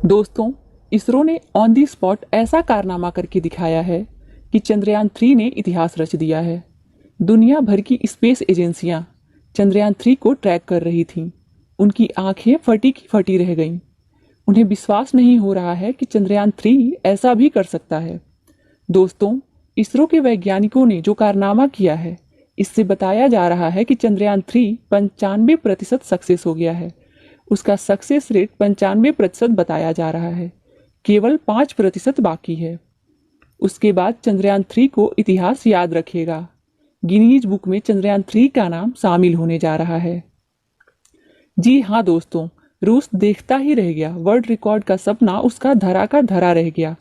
दोस्तों, इसरो ने on the spot ऐसा कारनामा करके दिखाया है कि चंद्रयान-3 ने इतिहास रच दिया है। दुनिया भर की स्पेस एजेंसियां चंद्रयान-3 को ट्रैक कर रही थीं। उनकी आंखें फटी की फटी रह गईं। उन्हें विश्वास नहीं हो रहा है कि चंद्रयान-3 ऐसा भी कर सकता है। दोस्तों, इसरो के वैज्ञानिकों ने जो कारनामा किया है, इससे बताया जा रहा है कि चंद्रयान-3 95% सक्सेस हो गया है। उसका सक्सेस रेट 95% बताया जा रहा है। केवल 5% बाकी है। उसके बाद चंद्रयान-3 को इतिहास याद रखेगा। गिनीज बुक में चंद्रयान-3 का नाम शामिल होने जा रहा है। जी हाँ दोस्तों, रूस देखता ही रह गया। वर्ल्ड रिकॉर्ड का सपना उसका धरा का धरा रह गया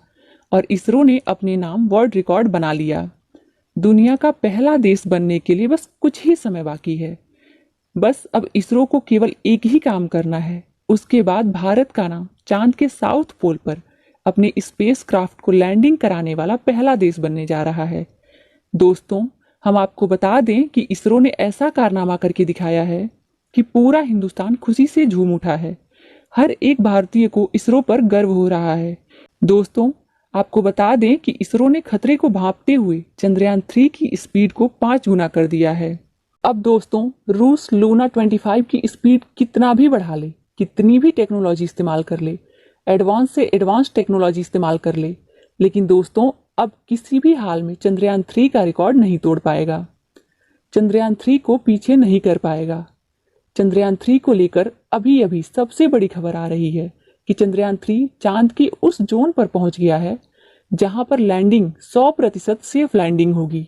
और इसरो ने अपने नाम वर्ल्ड रिकॉर्ड बना लिया। दुनिया का पहला देश बनने के लिए बस कुछ ही समय बाकी है। बस अब इसरो को केवल एक ही काम करना है। उसके बाद भारत का नाम चांद के साउथ पोल पर अपने स्पेस क्राफ्ट को लैंडिंग कराने वाला पहला देश बनने जा रहा है। दोस्तों, हम आपको बता दें कि इसरो ने ऐसा कारनामा करके दिखाया है कि पूरा हिंदुस्तान खुशी से झूम उठा है। हर एक भारतीय को इसरो पर गर्व हो रहा है। दोस्तों, आपको बता दें कि इसरो ने खतरे को भांपते हुए चंद्रयान-3 की स्पीड को 5 गुना कर दिया है। अब दोस्तों, रूस लूना 25 की स्पीड कितना भी बढ़ा ले, कितनी भी टेक्नोलॉजी इस्तेमाल कर ले, एडवांस से एडवांस टेक्नोलॉजी इस्तेमाल कर ले, लेकिन दोस्तों अब किसी भी हाल में चंद्रयान-3 का रिकॉर्ड नहीं तोड़ पाएगा। चंद्रयान-3 को पीछे नहीं कर पाएगा। चंद्रयान-3 को लेकर अभी अभी सबसे बड़ी खबर आ रही है कि चंद्रयान-3 चांद की उस जोन पर पहुंच गया है जहां पर लैंडिंग 100% सेफ लैंडिंग होगी।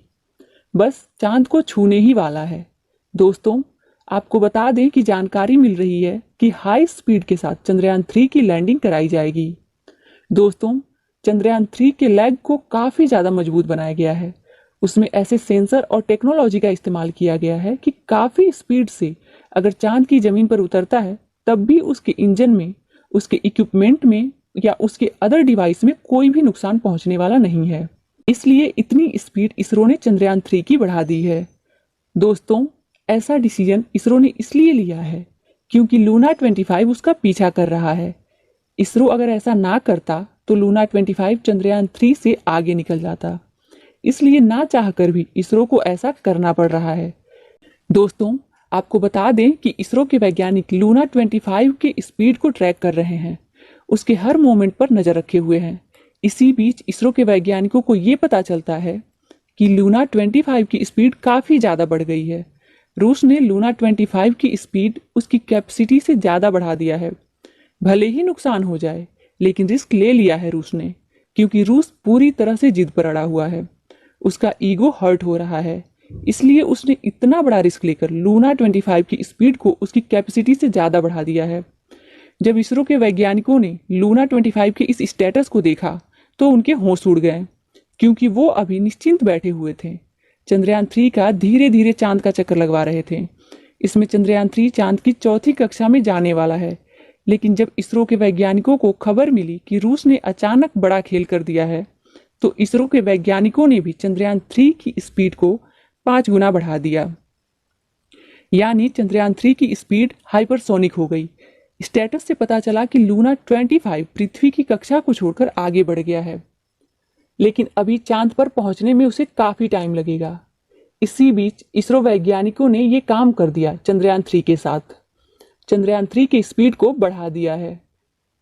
बस चांद को छूने ही वाला है। दोस्तों, आपको बता दें कि जानकारी मिल रही है कि हाई स्पीड के साथ चंद्रयान-3 की लैंडिंग कराई जाएगी। दोस्तों, चंद्रयान-3 के लैग को काफ़ी ज़्यादा मजबूत बनाया गया है। उसमें ऐसे सेंसर और टेक्नोलॉजी का इस्तेमाल किया गया है कि काफ़ी स्पीड से अगर चांद की ज़मीन पर उतरता है तब भी उसके इंजन में, उसके इक्विपमेंट में या उसके अदर डिवाइस में कोई भी नुकसान पहुंचने वाला नहीं है। इसलिए इतनी स्पीड इसरो ने चंद्रयान-3 की बढ़ा दी है। दोस्तों, ऐसा डिसीजन इसरो ने इसलिए लिया है क्योंकि लूना 25 उसका पीछा कर रहा है। इसरो अगर ऐसा ना करता तो लूना 25 चंद्रयान-3 से आगे निकल जाता। इसलिए ना चाहकर भी इसरो को ऐसा करना पड़ रहा है। दोस्तों, आपको बता दें कि इसरो के वैज्ञानिक लूना 25 के स्पीड को ट्रैक कर रहे हैं। उसके हर मोमेंट पर नजर रखे हुए हैं। इसी बीच इसरो के वैज्ञानिकों को ये पता चलता है कि लूना 25 की स्पीड काफ़ी ज़्यादा बढ़ गई है। रूस ने लूना 25 की स्पीड उसकी कैपेसिटी से ज़्यादा बढ़ा दिया है। भले ही नुकसान हो जाए, लेकिन रिस्क ले लिया है रूस ने, क्योंकि रूस पूरी तरह से जिद पर अड़ा हुआ है। उसका ईगो हर्ट हो रहा है, इसलिए उसने इतना बड़ा रिस्क लेकर लूना 25 की स्पीड को उसकी कैपेसिटी से ज़्यादा बढ़ा दिया है। जब इसरो के वैज्ञानिकों ने लूना 25 के इस स्टेटस को देखा तो उनके होश उड़ गए, क्योंकि वो अभी निश्चिंत बैठे हुए थे। चंद्रयान-3 का धीरे धीरे चांद का चक्कर लगवा रहे थे। इसमें चंद्रयान-3 चांद की चौथी कक्षा में जाने वाला है। लेकिन जब इसरो के वैज्ञानिकों को खबर मिली कि रूस ने अचानक बड़ा खेल कर दिया है, तो इसरो के वैज्ञानिकों ने भी चंद्रयान-3 की स्पीड को 5 गुना बढ़ा दिया। यानी चंद्रयान-3 की स्पीड हाइपरसोनिक हो गई। स्टेटस से पता चला कि लूना 25 पृथ्वी की कक्षा को छोड़कर आगे बढ़ गया है, लेकिन अभी चांद पर पहुंचने में उसे काफी टाइम लगेगा। इसी बीच इसरो वैज्ञानिकों ने ये काम कर दिया चंद्रयान-3 के साथ। चंद्रयान-3 की स्पीड को बढ़ा दिया है।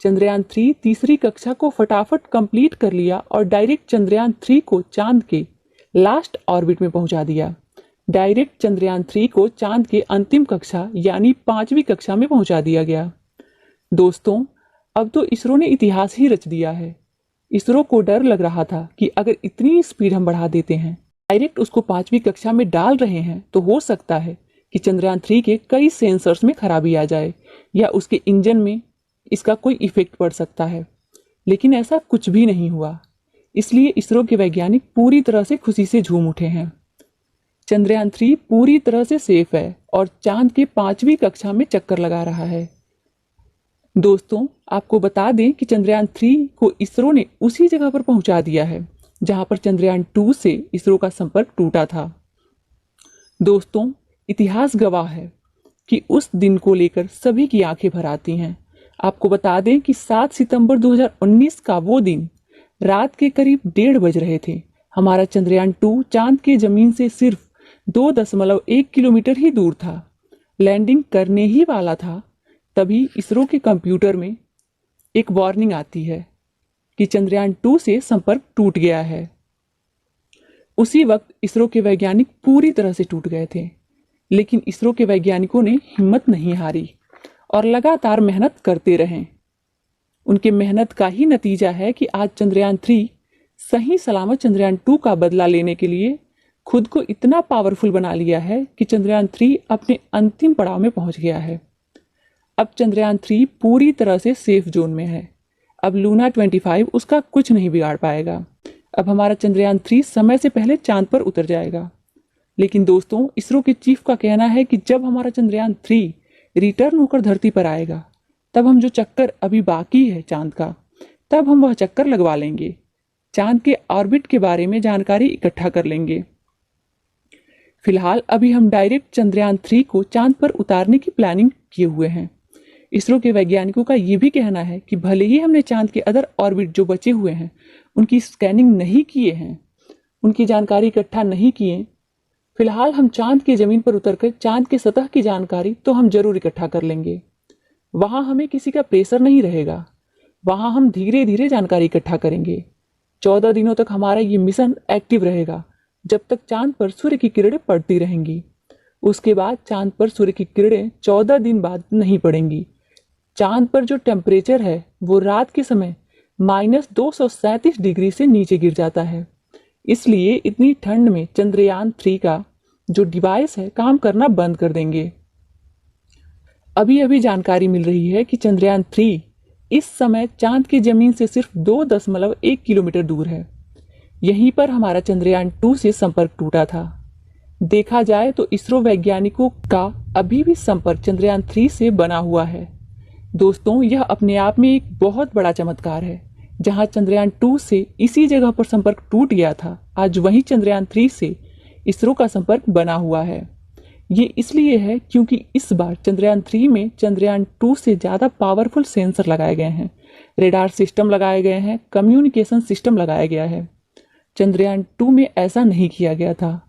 चंद्रयान-3 तीसरी कक्षा को फटाफट कंप्लीट कर लिया और डायरेक्ट चंद्रयान-3 को चांद के लास्ट ऑर्बिट में पहुंचा दिया। डायरेक्ट चंद्रयान-3 को चांद के अंतिम कक्षा यानी 5वीं कक्षा में पहुंचा दिया गया। दोस्तों, अब तो इसरो ने इतिहास ही रच दिया है। इसरो को डर लग रहा था कि अगर इतनी स्पीड हम बढ़ा देते हैं, डायरेक्ट उसको 5वीं कक्षा में डाल रहे हैं, तो हो सकता है कि चंद्रयान-3 के कई सेंसर्स में खराबी आ जाए या उसके इंजन में इसका कोई इफेक्ट पड़ सकता है। लेकिन ऐसा कुछ भी नहीं हुआ। इसलिए इसरो के वैज्ञानिक पूरी तरह से खुशी से झूम उठे हैं। चंद्रयान-3 पूरी तरह से सेफ है और चांद के 5वीं कक्षा में चक्कर लगा रहा है। दोस्तों, आपको बता दें कि चंद्रयान-3 को इसरो ने उसी जगह पर पहुंचा दिया है जहां पर चंद्रयान-2 से इसरो का संपर्क टूटा था। दोस्तों, इतिहास गवाह है कि उस दिन को लेकर सभी की आंखें भर आती हैं। आपको बता दें कि 7 सितंबर 2019 का वो दिन रात के करीब 1:30 बज रहे थे। हमारा चंद्रयान 2 चांद के जमीन से सिर्फ 2.1 किलोमीटर ही दूर था। लैंडिंग करने ही वाला था, तभी इसरो के कंप्यूटर में एक वार्निंग आती है कि चंद्रयान 2 से संपर्क टूट गया है। उसी वक्त इसरो के वैज्ञानिक पूरी तरह से टूट गए थे, लेकिन इसरो के वैज्ञानिकों ने हिम्मत नहीं हारी और लगातार मेहनत करते रहे। उनके मेहनत का ही नतीजा है कि आज चंद्रयान 3 सही सलामत चंद्रयान 2 का बदला लेने के लिए खुद को इतना पावरफुल बना लिया है कि चंद्रयान 3 अपने अंतिम पड़ाव में पहुंच गया है। अब चंद्रयान 3 पूरी तरह से सेफ जोन में है। अब लूना 25 उसका कुछ नहीं बिगाड़ पाएगा। अब हमारा चंद्रयान 3 समय से पहले चांद पर उतर जाएगा। लेकिन दोस्तों, इसरो के चीफ का कहना है कि जब हमारा चंद्रयान 3 रिटर्न होकर धरती पर आएगा, तब हम जो चक्कर अभी बाकी है चांद का, तब हम वह चक्कर लगवा लेंगे। चांद के ऑर्बिट के बारे में जानकारी इकट्ठा कर लेंगे। फिलहाल अभी हम डायरेक्ट चंद्रयान 3 को चांद पर उतारने की प्लानिंग किए हुए हैं। इसरो के वैज्ञानिकों का ये भी कहना है कि भले ही हमने चांद के अदर ऑर्बिट जो बचे हुए हैं उनकी स्कैनिंग नहीं किए हैं, उनकी जानकारी इकट्ठा नहीं किए, फिलहाल हम चांद की जमीन पर उतरकर चांद की सतह की जानकारी तो हम जरूर इकट्ठा कर लेंगे। वहां हमें किसी का प्रेशर नहीं रहेगा, वहां हम धीरे धीरे जानकारी इकट्ठा करेंगे। 14 दिनों तक हमारा ये मिशन एक्टिव रहेगा, जब तक चांद पर सूर्य की किरणें पड़ती रहेंगी। उसके बाद चांद पर सूर्य की किरणें 14 दिन बाद नहीं पड़ेंगी। चांद पर जो टेम्परेचर है वो रात के समय -237 डिग्री से नीचे गिर जाता है। इसलिए इतनी ठंड में चंद्रयान 3 का जो डिवाइस है काम करना बंद कर देंगे। अभी अभी जानकारी मिल रही है कि चंद्रयान 3 इस समय चांद की जमीन से सिर्फ 2.1 किलोमीटर दूर है। यहीं पर हमारा चंद्रयान 2 से संपर्क टूटा था। देखा जाए तो इसरो वैज्ञानिकों का अभी भी संपर्क चंद्रयान 3 से बना हुआ है। दोस्तों, यह अपने आप में एक बहुत बड़ा चमत्कार है। जहां चंद्रयान 2 से इसी जगह पर संपर्क टूट गया था, आज वहीं चंद्रयान 3 से इसरो का संपर्क बना हुआ है। ये इसलिए है क्योंकि इस बार चंद्रयान 3 में चंद्रयान 2 से ज़्यादा पावरफुल सेंसर लगाए गए हैं, रेडार सिस्टम लगाए गए हैं, कम्युनिकेशन सिस्टम लगाया गया है। चंद्रयान 2 में ऐसा नहीं किया गया था,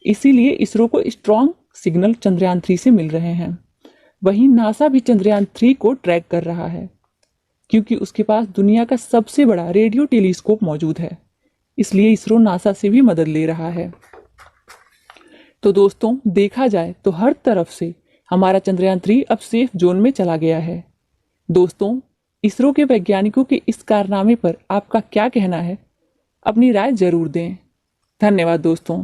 इसीलिए इसरो को स्ट्रॉन्ग सिग्नल चंद्रयान 3 से मिल रहे हैं। वहीं नासा भी चंद्रयान 3 को ट्रैक कर रहा है, क्योंकि उसके पास दुनिया का सबसे बड़ा रेडियो टेलीस्कोप मौजूद है। इसलिए इसरो नासा से भी मदद ले रहा है। तो दोस्तों, देखा जाए तो हर तरफ से हमारा चंद्रयान 3 अब सेफ जोन में चला गया है। दोस्तों, इसरो के वैज्ञानिकों के इस कारनामे पर आपका क्या कहना है? अपनी राय जरूर दें। धन्यवाद दोस्तों।